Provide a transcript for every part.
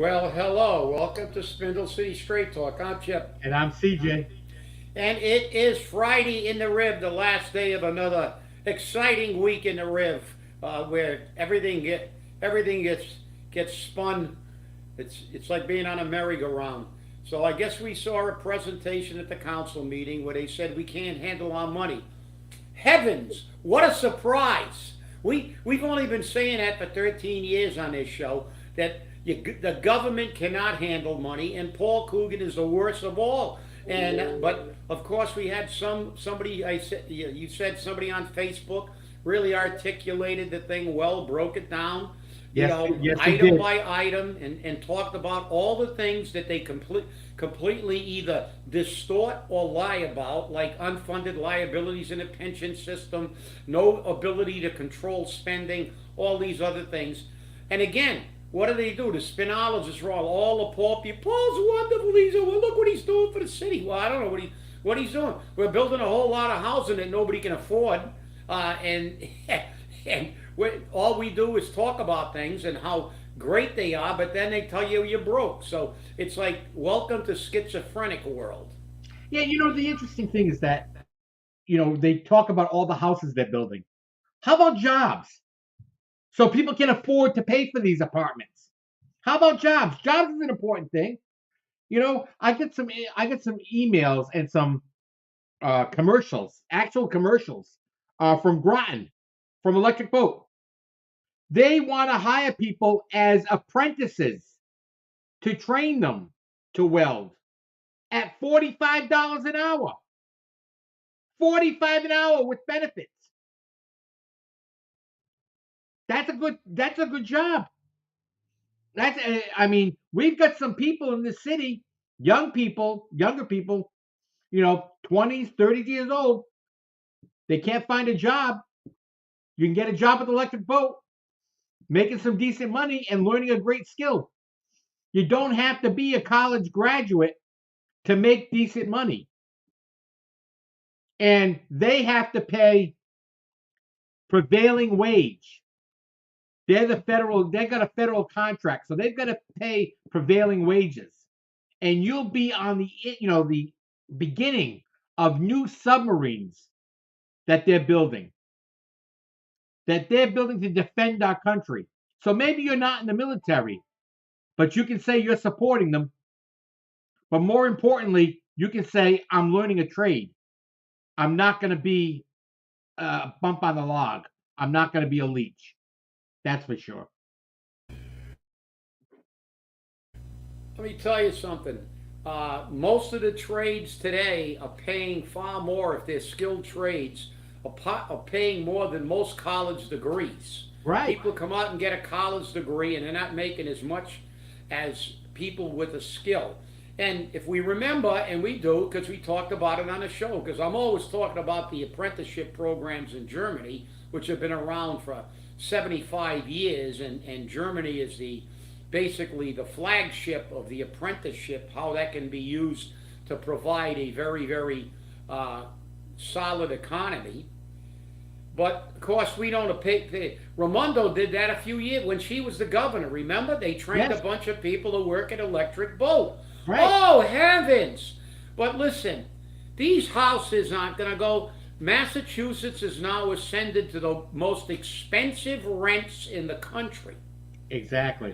Well, hello. Welcome to Spindle City Straight Talk. I'm Chip. And I'm CJ. And it is Friday in the Riv, the last day of another exciting week in the Riv, where everything gets spun. It's like being on a merry-go-round. So I guess we saw a presentation at the council meeting where they said we can't handle our money. Heavens, what a surprise! We've only been saying that for 13 years on this show, that the government cannot handle money, and Paul Coogan is the worst of all. And but of course we had somebody. I said you said somebody on Facebook really articulated the thing well, broke it down, Yes, he item did. by item, and talked about all the things that they completely either distort or lie about, like unfunded liabilities in the pension system, no ability to control spending, all these other things. And again, what do they do? The spinologists are all the poor people. Paul's wonderful. Well, look what he's doing for the city. Well, I don't know what he's doing. We're building a whole lot of housing that nobody can afford, and and all we do is talk about things and how great they are, but then they tell you you're broke. So it's like, welcome to schizophrenic world. Yeah, the interesting thing is that, they talk about all the houses they're building. How about jobs? So people can afford to pay for these apartments. How about jobs? Jobs is an important thing. I get some emails and some commercials, actual commercials, from Groton, from Electric Boat. They want to hire people as apprentices to train them to weld at $45 an hour. 45 an hour with benefits. That's a good job. We've got some people in this city, younger people, 20s, 30 years old. They can't find a job. You can get a job at the Electric Boat, making some decent money and learning a great skill. You don't have to be a college graduate to make decent money. And they have to pay prevailing wage. They got a federal contract, so they've got to pay prevailing wages. And you'll be on the beginning of new submarines that they're building to defend our country. So maybe you're not in the military, but you can say you're supporting them. But more importantly, you can say, I'm learning a trade. I'm not going to be a bump on the log. I'm not going to be a leech. That's for sure. Let me tell you something. Most of the trades today are paying far more if they're skilled trades, are paying more than most college degrees. Right. People come out and get a college degree and they're not making as much as people with a skill. And if we remember, and we do, because we talked about it on the show, because I'm always talking about the apprenticeship programs in Germany, which have been around for 75 years, and Germany is basically the flagship of the apprenticeship, how that can be used to provide a very, very solid economy. But of course, we don't pay. Raimondo did that a few years when she was the governor. Remember, they trained a Yes. bunch of people to work at Electric Boat. Right. Oh heavens! But listen, these houses aren't going to go. Massachusetts is now ascended to the most expensive rents in the country. Exactly.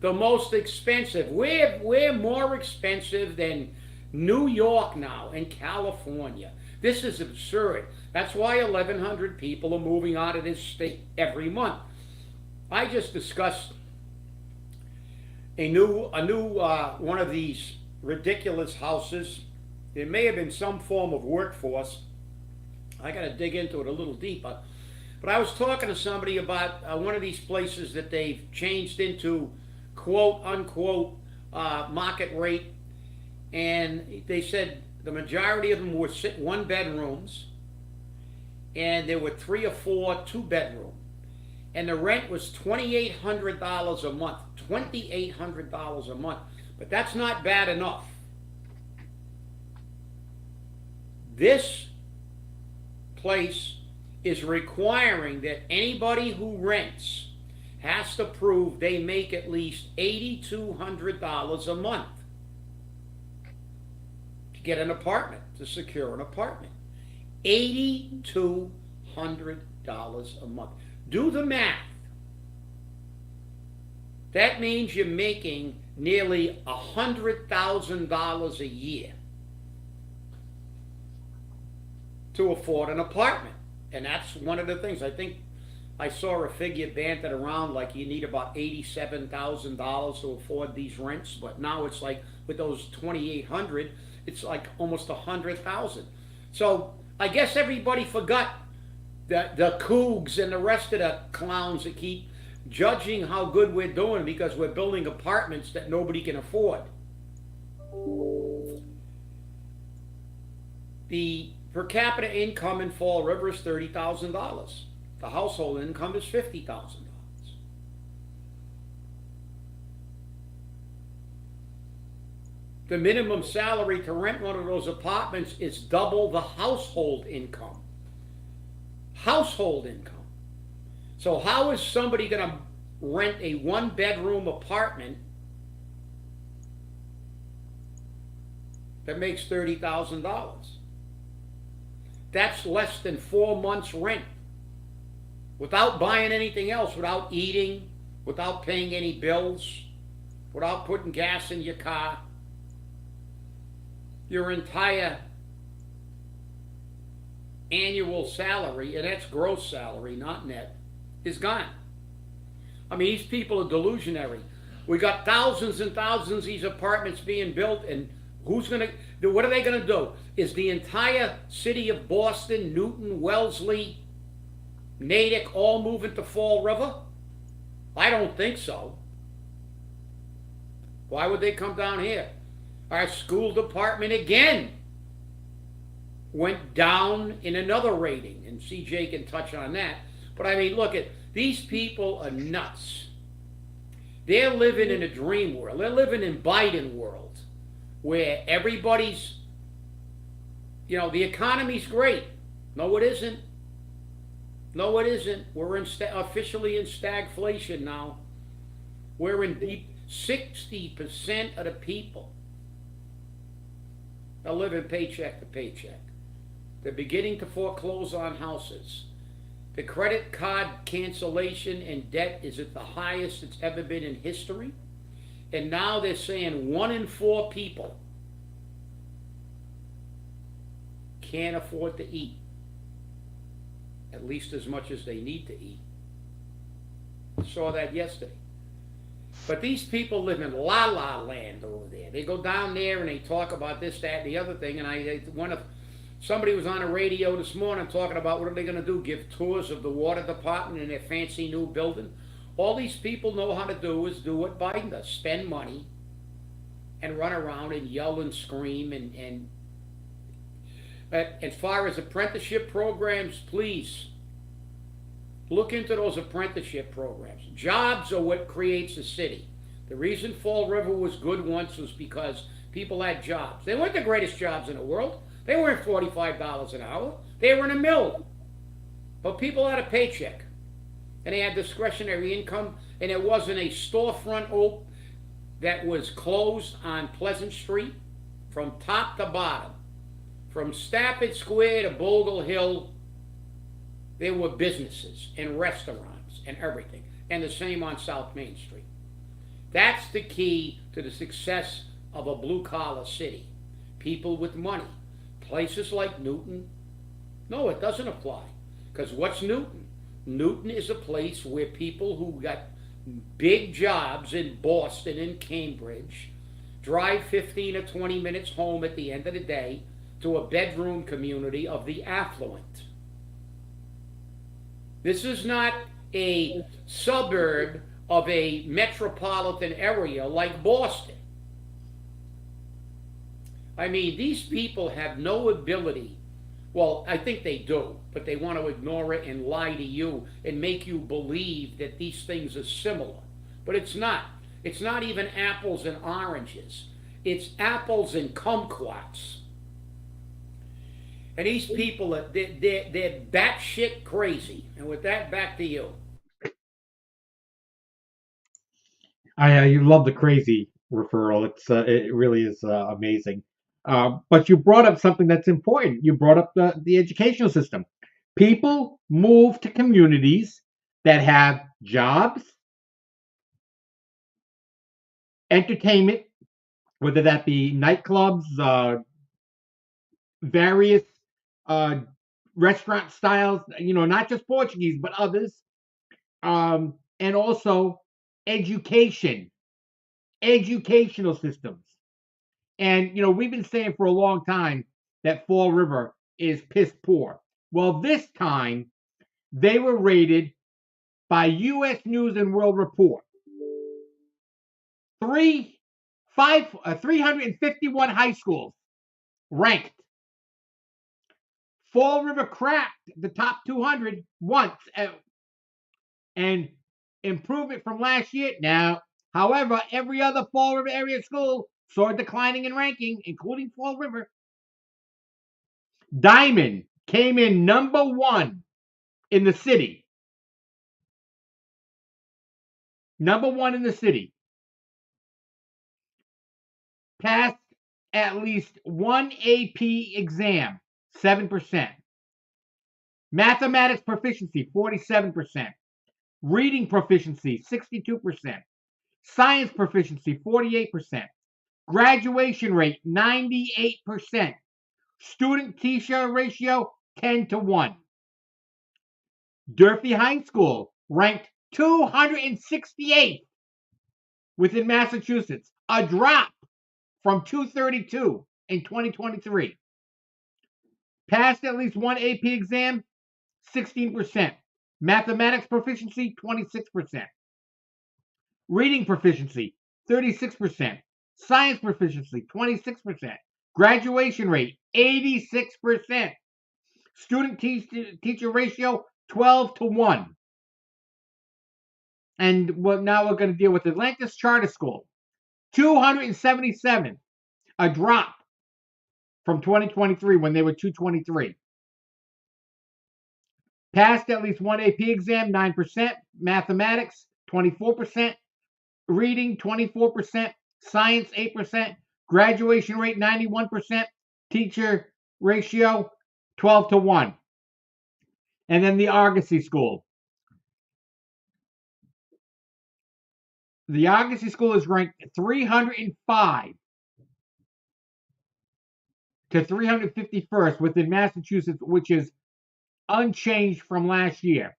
The most expensive. We're more expensive than New York now and California. This is absurd. That's why 1,100 people are moving out of this state every month. I just discussed a new one of these ridiculous houses. There may have been some form of workforce. I got to dig into it a little deeper. But I was talking to somebody about one of these places that they've changed into quote unquote market rate, and they said the majority of them were one bedrooms, and there were three or four two bedroom, and the rent was $2,800 a month. $2,800 a month, but that's not bad enough. This place is requiring that anybody who rents has to prove they make at least $8,200 a month to get an apartment, to secure an apartment. $8,200 a month. Do the math. That means you're making nearly $100,000 a year to afford an apartment. And that's one of the things. I think I saw a figure banted around like you need about $87,000 to afford these rents, but now it's like with those 2,800, it's like almost 100,000. So I guess everybody forgot the Cougs and the rest of the clowns that keep judging how good we're doing because we're building apartments that nobody can afford. The per capita income in Fall River is $30,000. The household income is $50,000. The minimum salary to rent one of those apartments is double the household income. Household income. So how is somebody going to rent a one-bedroom apartment that makes $30,000? That's less than 4 months' rent. Without buying anything else, without eating, without paying any bills, without putting gas in your car. Your entire annual salary, and that's gross salary, not net, is gone. I mean, these people are delusionary. We got thousands and thousands of these apartments being built, and who's going to, what are they going to do? Is the entire city of Boston, Newton, Wellesley, Natick all moving to Fall River? I don't think so. Why would they come down here? Our school department again went down in another rating, and CJ can touch on that. But I mean, look, these people are nuts. They're living in a dream world. They're living in Biden world, where everybody's, the economy's great. No, it isn't. No, it isn't. We're officially in stagflation now. We're in deep. 60% of the people are living paycheck to paycheck. They're beginning to foreclose on houses. The credit card cancellation and debt is at the highest it's ever been in history. And now they're saying 1 in 4 people can't afford to eat, at least as much as they need to eat. I saw that yesterday. But these people live in la la land over there. They go down there and they talk about this, that, and the other thing. And somebody was on the radio this morning talking about what are they going to do, give tours of the water department in their fancy new building. All these people know how to do is do what Biden does, spend money and run around and yell and scream. And as far as apprenticeship programs, please look into those apprenticeship programs. Jobs are what creates a city. The reason Fall River was good once was because people had jobs. They weren't the greatest jobs in the world. They weren't $45 an hour. They were in a mill. But people had a paycheck. And they had discretionary income. And it wasn't a storefront that was closed on Pleasant Street from top to bottom. From Stafford Square to Bogle Hill, there were businesses and restaurants and everything. And the same on South Main Street. That's the key to the success of a blue-collar city. People with money. Places like Newton, no, it doesn't apply. Because what's Newton? Newton is a place where people who got big jobs in Boston and Cambridge drive 15 or 20 minutes home at the end of the day to a bedroom community of the affluent. This is not a suburb of a metropolitan area like Boston. I mean, these people have no ability. Well, I think they do, but they want to ignore it and lie to you and make you believe that these things are similar. But it's not. It's not even apples and oranges. It's apples and kumquats. And these people, they're batshit crazy. And with that, back to you. I you love the crazy referral. It really is amazing. But you brought up something that's important. You brought up the educational system. People move to communities that have jobs, entertainment, whether that be nightclubs, various uh, restaurant styles, not just Portuguese, but others, and also education, educational systems. And, we've been saying for a long time that Fall River is piss poor. Well, this time they were rated by U.S. News and World Report. 351 high schools ranked. Fall River cracked the top 200 once and improvement from last year. Now, however, every other Fall River area school saw a declining in ranking, including Fall River. Diamond came in number 1 in the city. Number 1 in the city. Passed at least one AP exam, 7%. Mathematics proficiency, 47%. Reading proficiency, 62%. Science proficiency, 48%. Graduation rate, 98%. Student teacher ratio, 10-1. Durfee High School ranked 268th within Massachusetts, a drop from 232 in 2023. Passed at least one AP exam, 16%. Mathematics proficiency, 26%. Reading proficiency, 36%. Science proficiency, 26%. Graduation rate, 86%. Student teacher ratio, 12-1. And now we're going to deal with Atlantis Charter School, 277, a drop from 2023 when they were 223. Passed at least one AP exam, 9%. Mathematics, 24%. Reading, 24%. Science, 8%. Graduation rate, 91%. Teacher ratio, 12-1. And then the Argosy School. The Argosy School is ranked 305 to 351st within Massachusetts, which is unchanged from last year.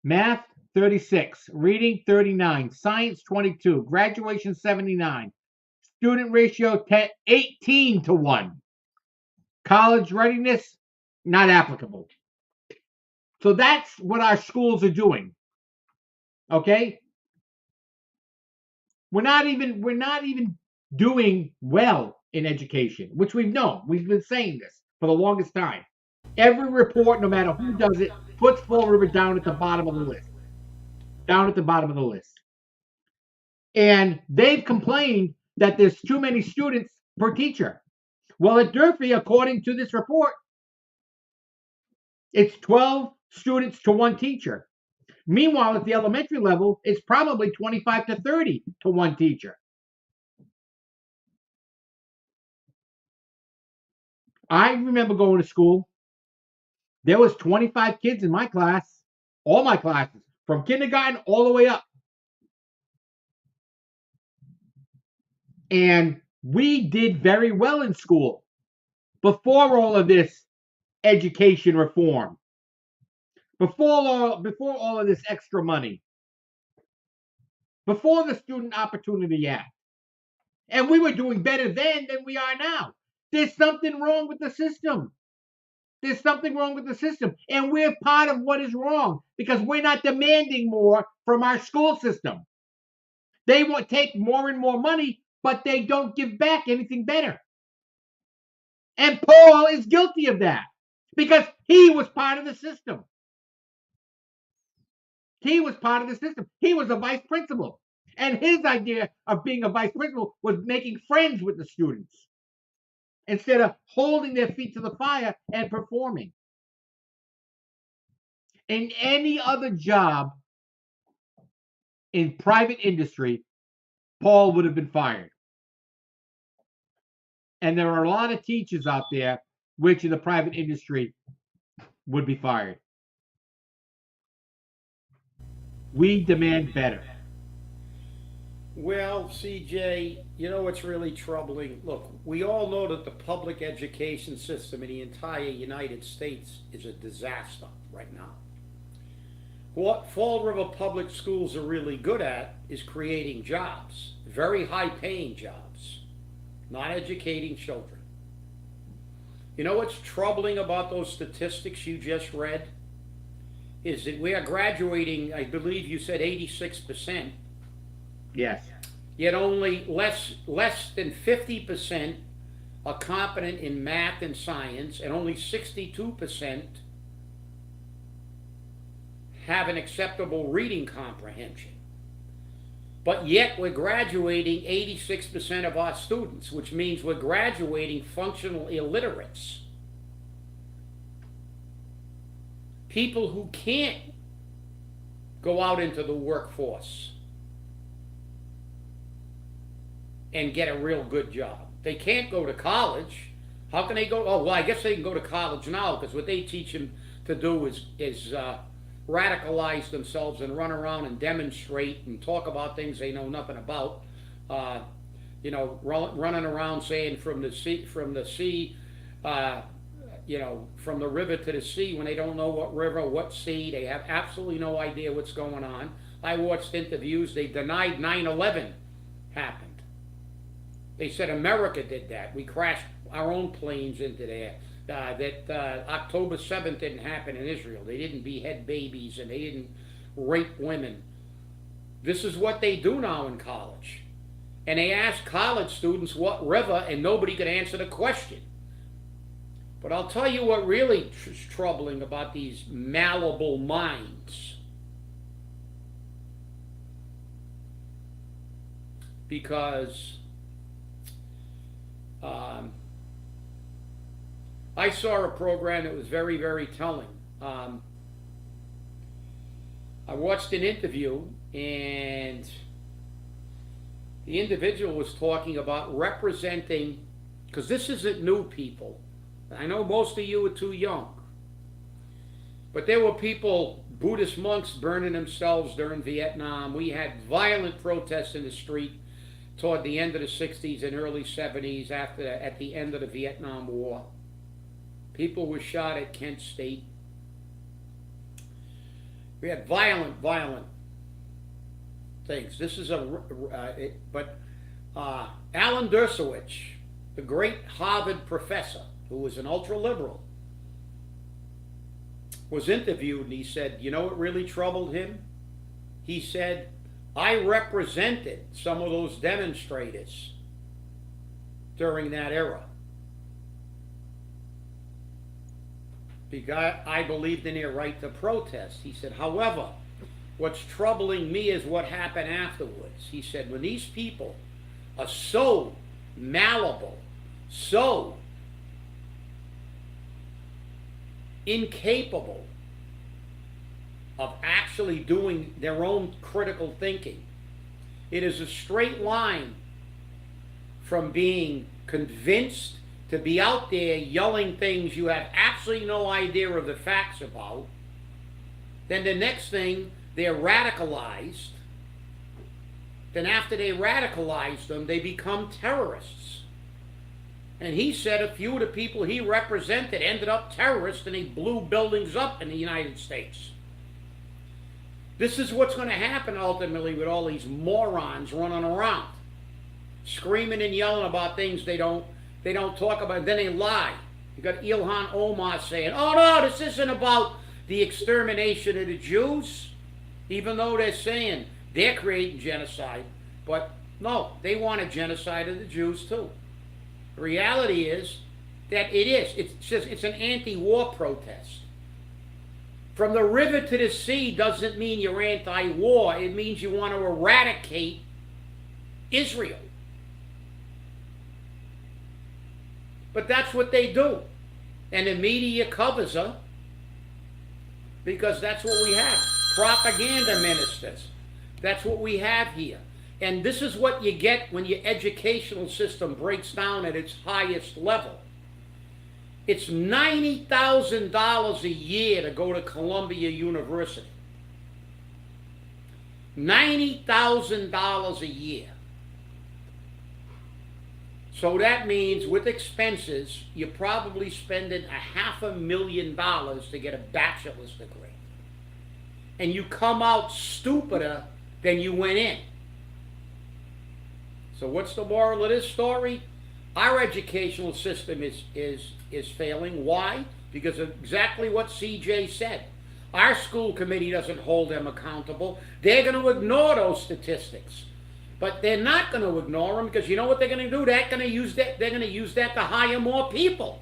Math, 36. Reading, 39. Science, 22. Graduation, 79. Student ratio, 18-1. College readiness, not applicable. So that's what our schools are doing. Okay? We're not even doing well in education, which we've known. We've been saying this for the longest time. Every report, no matter who does it, puts Fall River down at the bottom of the list. Down at the bottom of the list. And they've complained that there's too many students per teacher. Well, at Durfee, according to this report, it's 12 students to one teacher. Meanwhile, at the elementary level, it's probably 25 to 30 to one teacher. I remember going to school. There was 25 kids in my class, all my classes, from kindergarten all the way up. And we did very well in school before all of this education reform, before all of this extra money, before the Student Opportunity Act. And we were doing better then than we are now. There's something wrong with the system. There's something wrong with the system. And we're part of what is wrong because we're not demanding more from our school system. They will take more and more money, but they don't give back anything better. And Paul is guilty of that because he was part of the system. He was part of the system. He was a vice principal. And his idea of being a vice principal was making friends with the students instead of holding their feet to the fire and performing. In any other job, in private industry, Paul would have been fired. And there are a lot of teachers out there which in the private industry would be fired. We demand better. Well, CJ, you know what's really troubling? Look, we all know that the public education system in the entire United States is a disaster right now. What Fall River Public Schools are really good at is creating jobs, very high paying jobs, not educating children. You know what's troubling about those statistics you just read? Is that we are graduating, I believe you said 86%. Yes. Yet only less than 50% are competent in math and science, and only 62% have an acceptable reading comprehension. But yet we're graduating 86% of our students, which means we're graduating functional illiterates. People who can't go out into the workforce and get a real good job. They can't go to college. How can they go? Oh, well, I guess they can go to college now, because what they teach them to do is radicalize themselves and run around and demonstrate and talk about things they know nothing about. Running around saying from the river to the sea, when they don't know what river, what sea. They have absolutely no idea what's going on. I watched interviews. They denied 9/11 happened. They said America did that. We crashed our own planes into there. That October 7th didn't happen in Israel. They didn't behead babies and they didn't rape women. This is what they do now in college. And they ask college students what river, and nobody could answer the question. But I'll tell you what really is troubling about these malleable minds. Because I saw a program that was very, very telling. I watched an interview, and the individual was talking about representing, because this isn't new, people. I know most of you are too young. But there were people, Buddhist monks, burning themselves during Vietnam. We had violent protests in the street toward the end of the 60s and early 70s at the end of the Vietnam War. People were shot at Kent State. We had violent things. This is Alan Dershowitz, the great Harvard professor, who was an ultra-liberal, was interviewed, and he said, you know what really troubled him? He said, I represented some of those demonstrators during that era, because I believed in their right to protest. He said, however, what's troubling me is what happened afterwards. He said, when these people are so malleable, so incapable of actually doing their own critical thinking, it is a straight line from being convinced to be out there yelling things you have absolutely no idea of the facts about. Then the next thing, they're radicalized. Then after they radicalize them, they become terrorists. And he said a few of the people he represented ended up terrorists, and they blew buildings up in the United States. This is what's going to happen ultimately with all these morons running around, screaming and yelling about things they don't talk about, and then they lie. You got Ilhan Omar saying, oh no, this isn't about the extermination of the Jews, even though they're saying they're creating genocide. But no, they want a genocide of the Jews too. The reality is that it is. It's an anti-war protest. From the river to the sea doesn't mean you're anti-war. It means you want to eradicate Israel. But that's what they do. And the media covers her, because that's what we have. Propaganda ministers. That's what we have here. And this is what you get when your educational system breaks down at its highest level. It's $90,000 a year to go to Columbia University. $90,000 a year. So that means with expenses, you're probably spending $500,000 to get a bachelor's degree. And you come out stupider than you went in. So what's the moral of this story? Our educational system is failing. Why? Because of exactly what CJ said. Our school committee doesn't hold them accountable. They're going to ignore those statistics. But they're not going to ignore them because you know what they're going to do? They're going to use that to hire more people.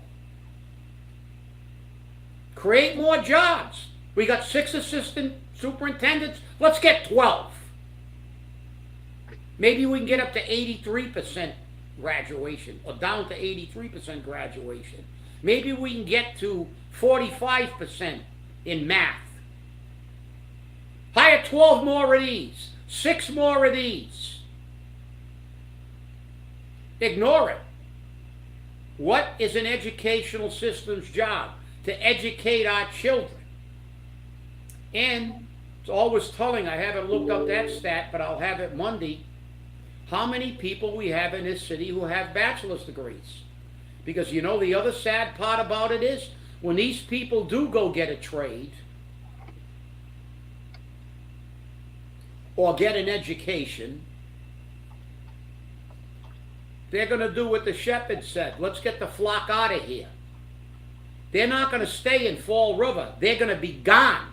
Create more jobs. We got 6 assistant superintendents. Let's get 12. Maybe we can get up to 83% graduation or down to 83% graduation. Maybe we can get to 45% in math. Hire 12 more of these, 6 more of these. Ignore it. What is an educational system's job? To educate our children. And it's always telling, I haven't looked up that stat, but I'll have it Monday, how many people we have in this city who have bachelor's degrees. Because you know the other sad part about it is, when these people do go get a trade, or get an education, they're going to do what the shepherd said. Let's get the flock out of here. They're not going to stay in Fall River. They're going to be gone.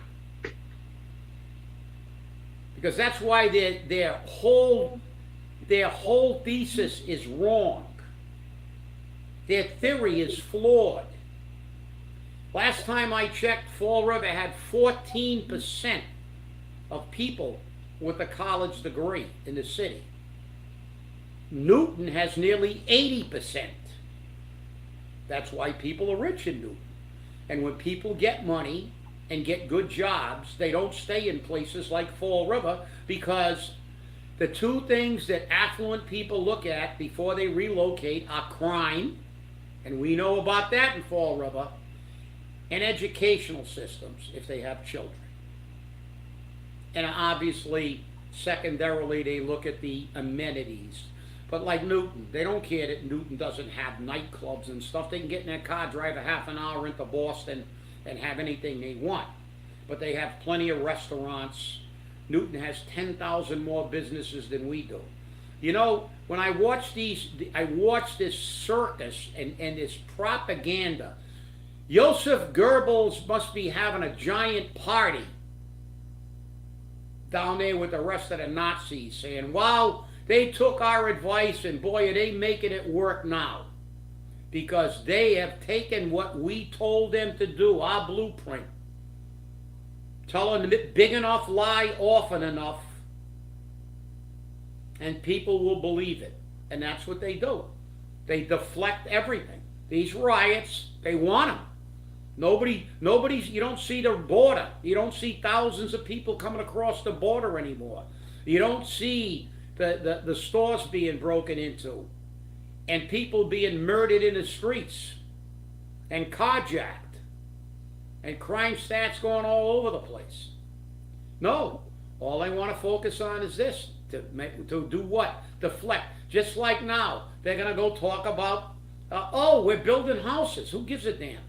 Because that's why their whole thesis is wrong. Their theory is flawed. Last time I checked, Fall River had 14% of people with a college degree in the city. Newton has nearly 80%. That's why people are rich in Newton. And when people get money and get good jobs, they don't stay in places like Fall River, because the 2 things that affluent people look at before they relocate are crime, and we know about that in Fall River, and educational systems if they have children. And obviously, secondarily, they look at the amenities. But like Newton, they don't care that Newton doesn't have nightclubs and stuff. They can get in their car, drive a half an hour into Boston, and have anything they want. But they have plenty of restaurants. Newton has 10,000 more businesses than we do. You know, when I watch this circus and this propaganda. Joseph Goebbels must be having a giant party down there with the rest of the Nazis, saying, wow, they took our advice and boy, are they making it work now. Because they have taken what we told them to do, our blueprint. Telling them it big enough lie often enough, and people will believe it. And that's what they do. They deflect everything. These riots, they want them. Nobody's, you don't see the border. You don't see thousands of people coming across the border anymore. You don't see the stores being broken into and people being murdered in the streets and carjacked and crime stats going all over the place. No, all I want to focus on is this, to do what? Deflect. Just like now, they're going to go talk about, oh, we're building houses. Who gives a damn?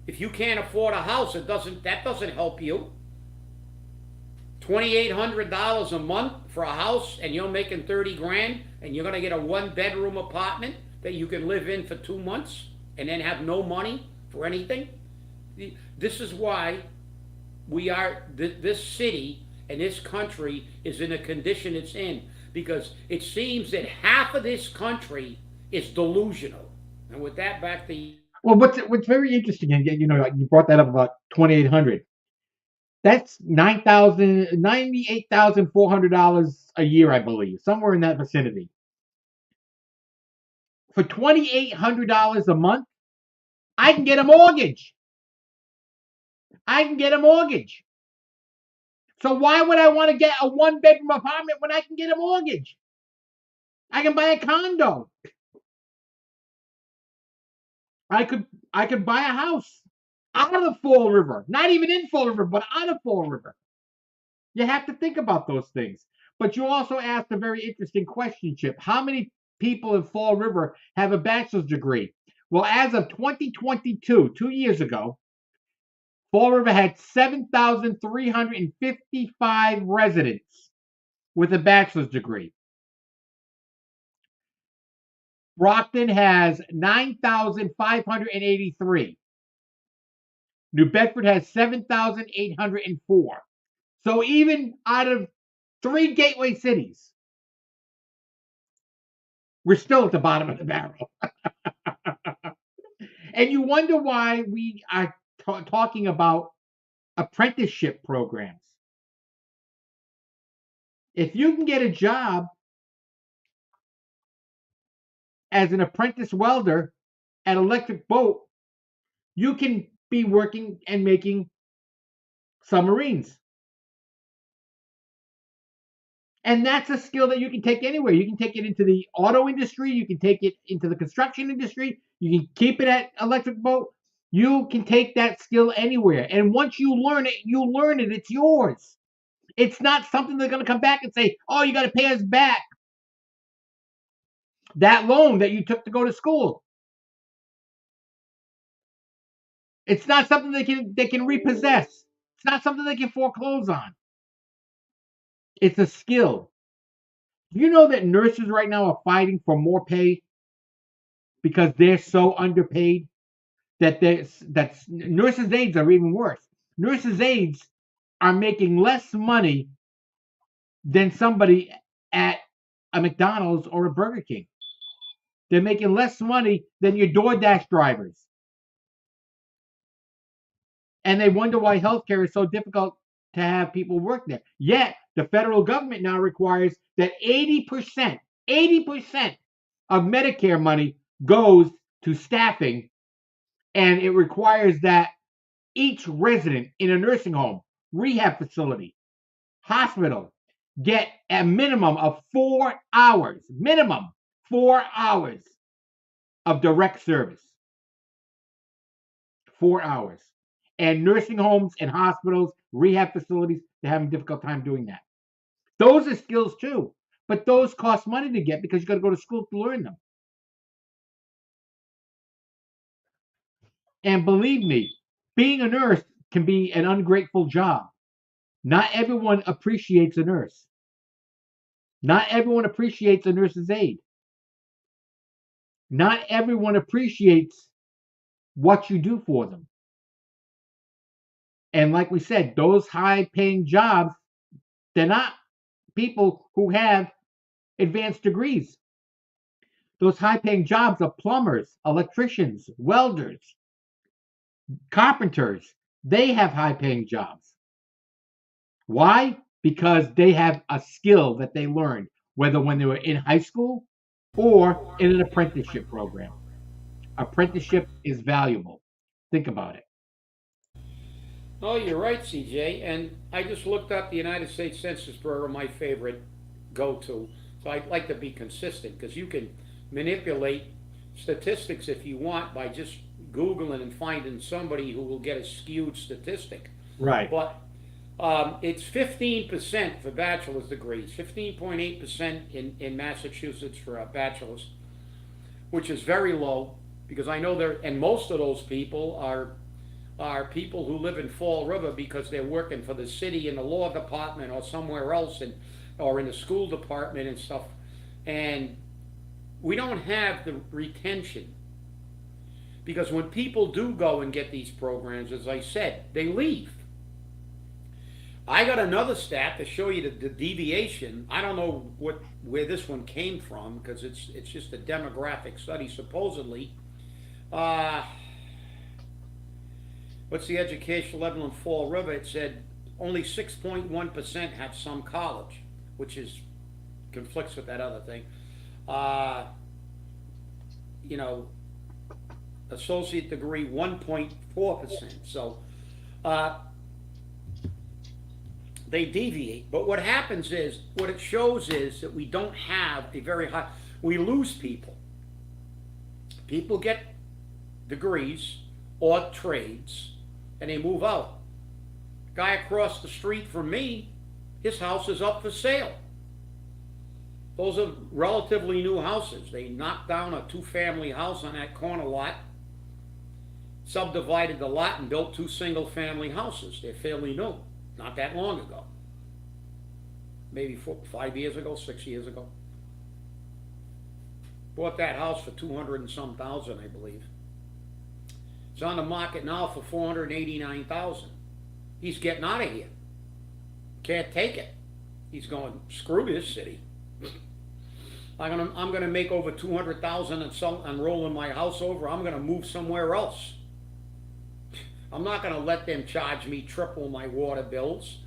If you can't afford a house, that doesn't help you. $2,800 a month for a house, and you're making 30 grand, and you're going to get a 1-bedroom apartment that you can live in for 2 months and then have no money for anything. This is why this city and this country is in the condition it's in, because it seems that half of this country is delusional. And with that, back to you. Well, what's very interesting, and like you brought that up about 2,800. That's $98,400 a year, I believe, somewhere in that vicinity. For $2,800 a month, I can get a mortgage. So why would I want to get a 1-bedroom apartment when I can get a mortgage? I can buy a condo. I could buy a house out of Fall River. Not even in Fall River, but out of Fall River. You have to think about those things. But you also asked a very interesting question, Chip. How many people in Fall River have a bachelor's degree? Well, as of 2022, 2 years ago, Fall River had 7,355 residents with a bachelor's degree. Brockton has 9,583. New Bedford has 7,804. So even out of 3 gateway cities, we're still at the bottom of the barrel. And you wonder why we are talking about apprenticeship programs. If you can get a job as an apprentice welder at Electric Boat, you can be working and making submarines. And that's a skill that you can take anywhere. You can take it into the auto industry. You can take it into the construction industry. You can keep it at Electric Boat. You can take that skill anywhere. And once you learn it, it's yours. It's not something they're going to come back and say, oh, you got to pay us back that loan that you took to go to school. It's not something they can repossess. It's not something they can foreclose on. It's a skill. Do you know that nurses right now are fighting for more pay because they're so underpaid? That's nurses' aides are even worse. Nurses' aides are making less money than somebody at a McDonald's or a Burger King. They're making less money than your DoorDash drivers. And they wonder why healthcare is so difficult to have people work there. Yet the federal government now requires that 80% of Medicare money goes to staffing, and it requires that each resident in a nursing home, rehab facility, hospital get a minimum of 4 hours, of direct service. 4 hours. And nursing homes and hospitals, rehab facilities, they're having a difficult time doing that. Those are skills too, but those cost money to get because you got to go to school to learn them. And believe me, being a nurse can be an ungrateful job. Not everyone appreciates a nurse. Not everyone appreciates a nurse's aide. Not everyone appreciates what you do for them. And like we said, those high paying jobs, they're not people who have advanced degrees. Those high paying jobs are plumbers, electricians, welders, carpenters. They have high paying jobs. Why? Because they have a skill that they learned, whether when they were in high school or in an apprenticeship program. Apprenticeship is valuable. Think about it. Oh, you're right, CJ. And I just looked up the United States Census Bureau, my favorite go-to. So I'd like to be consistent because you can manipulate statistics if you want by just Googling and finding somebody who will get a skewed statistic. Right. But it's 15% for bachelor's degrees, 15.8% in Massachusetts for a bachelor's, which is very low because I know there, and most of those people are people who live in Fall River because they're working for the city in the law department or somewhere else, and or in the school department and stuff. And we don't have the retention because when people do go and get these programs, as I said, they leave. I got another stat to show you the deviation. I don't know where this one came from because it's just a demographic study supposedly. What's the educational level in Fall River? It said only 6.1% have some college, which is conflicts with that other thing. You know, associate degree 1.4%. So They deviate. But what happens is, what it shows is that we don't have a very high, we lose people. People get degrees or trades and they move out. Guy across the street from me, his house is up for sale. Those are relatively new houses. They knocked down a 2-family house on that corner lot, subdivided the lot and built 2 single-family houses. They're fairly new, not that long ago. Maybe 5 years ago, 6 years ago. Bought that house for 200 and some thousand, I believe. It's on the market now for 489,000. He's getting out of here. Can't take it. He's going, screw this city. I'm gonna make over 200,000 and rolling my house over. I'm gonna move somewhere else. I'm not gonna let them charge me triple my water bills,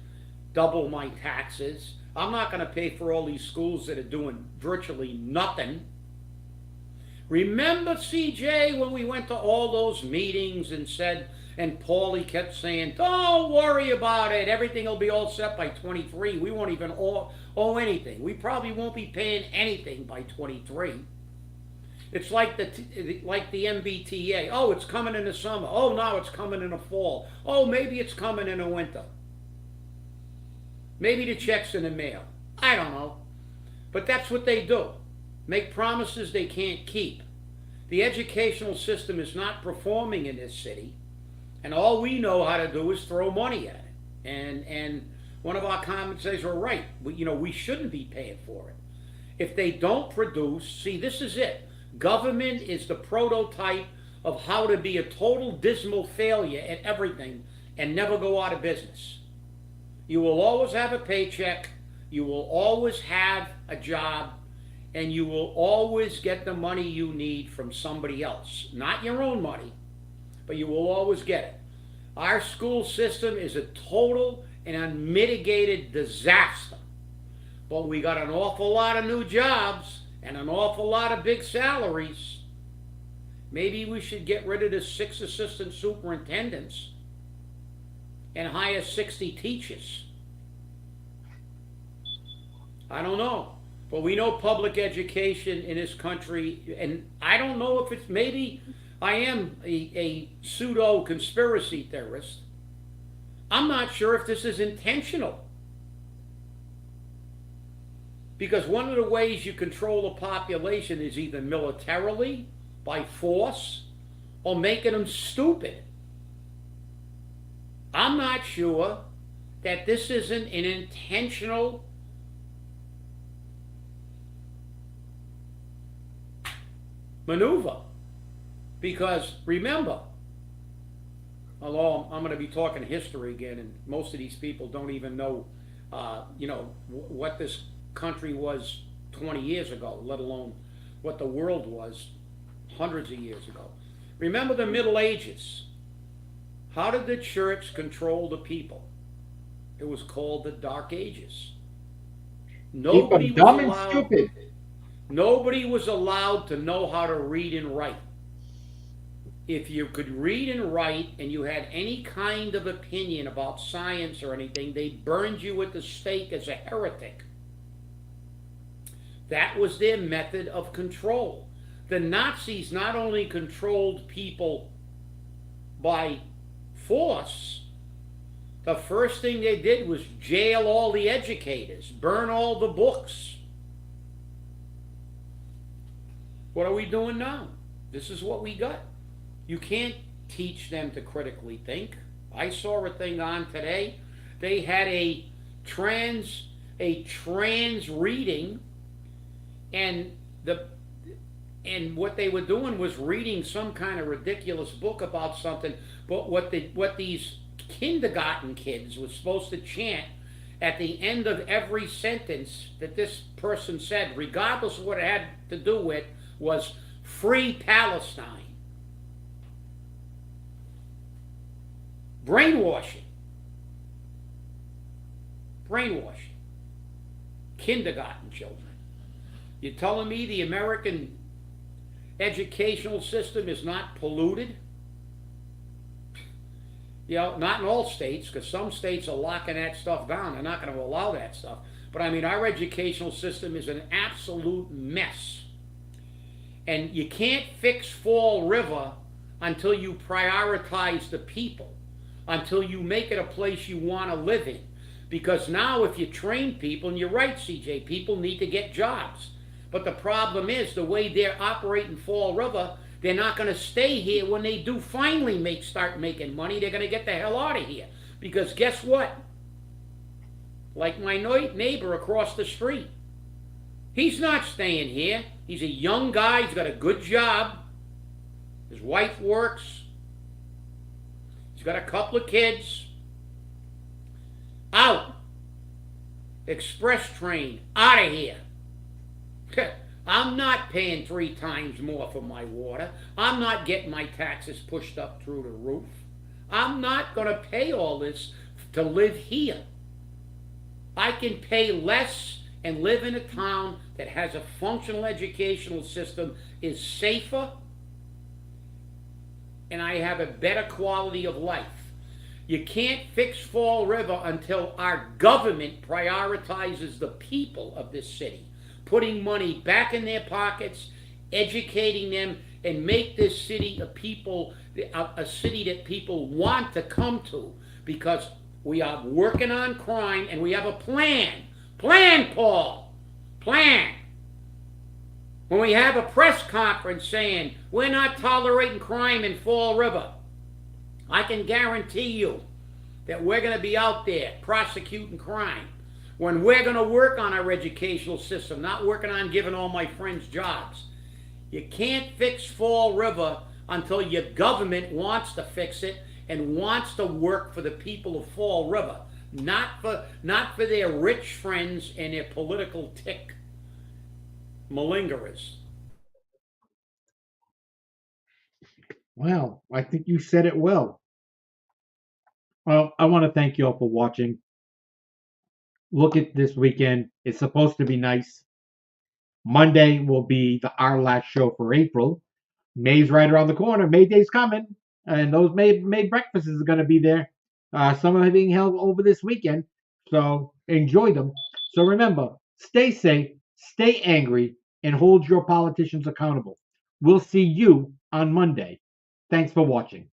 double my taxes. I'm not gonna pay for all these schools that are doing virtually nothing. Remember, CJ, when we went to all those meetings and said, and Paulie kept saying, don't worry about it. Everything will be all set by 23. We won't even owe anything. We probably won't be paying anything by 23. It's like the MBTA. Oh, it's coming in the summer. Oh, no, it's coming in the fall. Oh, maybe it's coming in the winter. Maybe the check's in the mail. I don't know. But that's what they do. Make promises they can't keep. The educational system is not performing in this city. And all we know how to do is throw money at it. And one of our commentators were right. We shouldn't be paying for it. If they don't produce, see, this is it. Government is the prototype of how to be a total dismal failure at everything and never go out of business. You will always have a paycheck. You will always have a job. And you will always get the money you need from somebody else. Not your own money, but you will always get it. Our school system is a total and unmitigated disaster. But we got an awful lot of new jobs and an awful lot of big salaries. Maybe we should get rid of the 6 assistant superintendents and hire 60 teachers. I don't know. But we know public education in this country, and I don't know if it's, maybe I am a pseudo conspiracy theorist. I'm not sure if this is intentional. Because one of the ways you control the population is either militarily, by force, or making them stupid. I'm not sure that this isn't an intentional maneuver. Because remember, although I'm going to be talking history again, and most of these people don't even know, what this country was 20 years ago, let alone what the world was hundreds of years ago. Remember the Middle Ages. How did the church control the people? It was called the Dark Ages. Nobody Keep them dumb was and allowed, stupid. Nobody was allowed to know how to read and write. If you could read and write and you had any kind of opinion about science or anything, they burned you at the stake as a heretic. That was their method of control. The Nazis not only controlled people by force, the first thing they did was jail all the educators, burn all the books. What are we doing now? This is what we got. You can't teach them to critically think. I saw a thing on today. They had a trans reading, and what they were doing was reading some kind of ridiculous book about something. But what these kindergarten kids were supposed to chant at the end of every sentence that this person said, regardless of what it had to do with, was "Free Palestine." Brainwashing. Kindergarten children. You're telling me the American educational system is not polluted? You know, not in all states, because some states are locking that stuff down. They're not going to allow that stuff. But I mean, our educational system is an absolute mess. And you can't fix Fall River until you prioritize the people, until you make it a place you want to live in. Because now, if you train people, and you're right, CJ, people need to get jobs. But the problem is the way they're operating Fall River, they're not going to stay here. When they do finally start making money, they're going to get the hell out of here. Because guess what? Like my neighbor across the street, he's not staying here. He's a young guy. He's got a good job. His wife works. He's got a couple of kids. Out. Express train. Out of here. I'm not paying 3 times more for my water. I'm not getting my taxes pushed up through the roof. I'm not going to pay all this to live here. I can pay less and live in a town that has a functional educational system, is safer, and I have a better quality of life. You can't fix Fall River until our government prioritizes the people of this city, putting money back in their pockets, educating them, and make this city a city that people want to come to, because we are working on crime and we have a plan. Plan, Paul. Plan. When we have a press conference saying we're not tolerating crime in Fall River, I can guarantee you that we're going to be out there prosecuting crime. When we're going to work on our educational system, not working on giving all my friends jobs. You can't fix Fall River until your government wants to fix it and wants to work for the people of Fall River, not for their rich friends and their political tick malingerers. Well, I think you said it well. Well, I want to thank you all for watching. Look at this weekend. It's supposed to be nice. Monday will be our last show for April. May's right around the corner. May Day's coming, and those May breakfasts are going to be there. Some are being held over this weekend, so enjoy them. So remember, stay safe, stay angry, and hold your politicians accountable. We'll see you on Monday. Thanks for watching.